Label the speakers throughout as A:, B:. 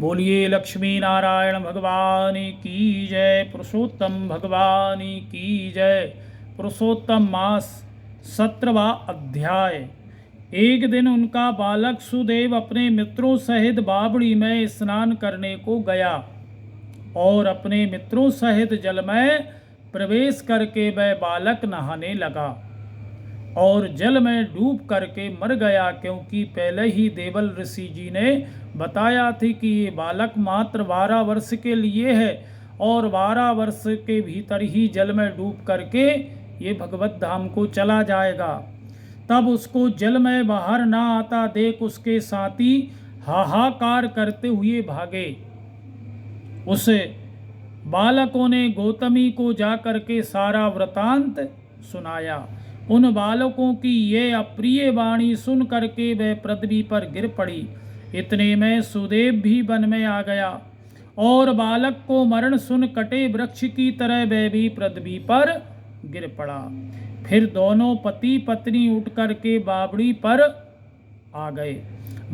A: बोलिए लक्ष्मी नारायण भगवान की जय। पुरुषोत्तम भगवान की जय। पुरुषोत्तम मास 17वां अध्याय। एक दिन उनका बालक सुदेव अपने मित्रों सहित बावड़ी में स्नान करने को गया और अपने मित्रों सहित जल में प्रवेश करके वह बालक नहाने लगा और जल में डूब करके मर गया, क्योंकि पहले ही देवल ऋषि जी ने बताया थी कि ये बालक मात्र 12 वर्ष के लिए है और 12 वर्ष के भीतर ही जल में डूब करके ये भगवत धाम को चला जाएगा। तब उसको जल में बाहर ना आता देख उसके साथी हाहाकार करते हुए भागे। उस बालकों ने गौतमी को जाकर के सारा वृतांत सुनाया। उन बालकों की ये अप्रिय वाणी सुन करके वे पृथ्वी पर गिर पड़ी। इतने में सुदेव भी वन में आ गया और बालक को मरण सुन कटे वृक्ष की तरह वह भी पृथ्वी पर गिर पड़ा। फिर दोनों पति पत्नी उठ करके बावड़ी पर आ गए।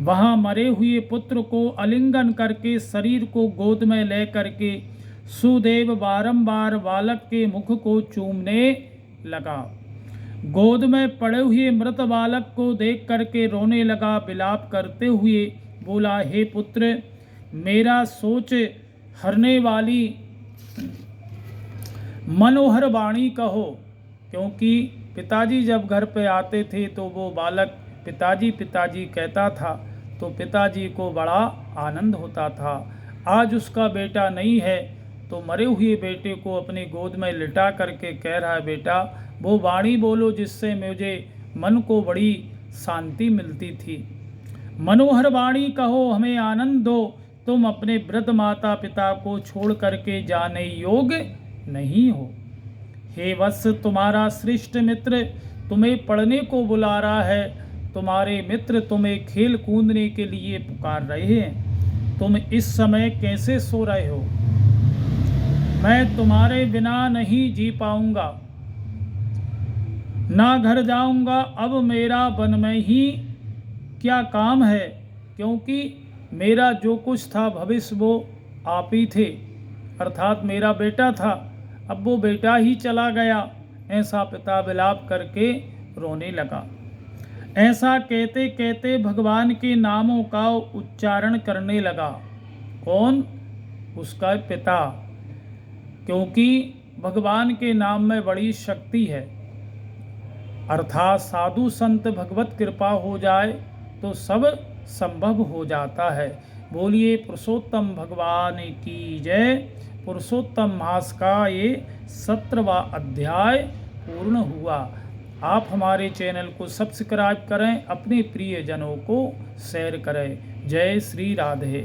A: वहां मरे हुए पुत्र को आलिंगन करके शरीर को गोद में ले करके सुदेव बारंबार बालक के मुख को चूमने लगा। गोद में पड़े हुए मृत बालक को देख करके रोने लगा। विलाप करते हुए बोला, हे पुत्र, मेरा सोच हरने वाली मनोहर वाणी कहो। क्योंकि पिताजी जब घर पे आते थे तो वो बालक पिताजी पिताजी कहता था तो पिताजी को बड़ा आनंद होता था। आज उसका बेटा नहीं है तो मरे हुए बेटे को अपनी गोद में लिटा करके कह रहा है, बेटा वो वाणी बोलो जिससे मुझे मन को बड़ी शांति मिलती थी। मनोहर वाणी कहो, हमें आनंद दो। तुम अपने वृद्ध माता पिता को छोड़ करके जाने योग्य नहीं हो। हे वत्स, तुम्हारा श्रेष्ठ मित्र तुम्हें पढ़ने को बुला रहा है। तुम्हारे मित्र तुम्हें खेल कूदने के लिए पुकार रहे हैं। तुम इस समय कैसे सो रहे हो? मैं तुम्हारे बिना नहीं जी पाऊंगा, ना घर जाऊंगा। अब मेरा वन में ही क्या काम है, क्योंकि मेरा जो कुछ था भविष्य वो आप ही थे, अर्थात मेरा बेटा था। अब वो बेटा ही चला गया। ऐसा पिता विलाप करके रोने लगा। ऐसा कहते कहते भगवान के नामों का उच्चारण करने लगा। कौन? उसका पिता, क्योंकि भगवान के नाम में बड़ी शक्ति है। अर्थात साधु संत भगवत कृपा हो जाए तो सब संभव हो जाता है। बोलिए पुरुषोत्तम भगवान की जय। पुरुषोत्तम मास का ये 17वां अध्याय पूर्ण हुआ। आप हमारे चैनल को सब्सक्राइब करें, अपने प्रियजनों को शेयर करें। जय श्री राधे।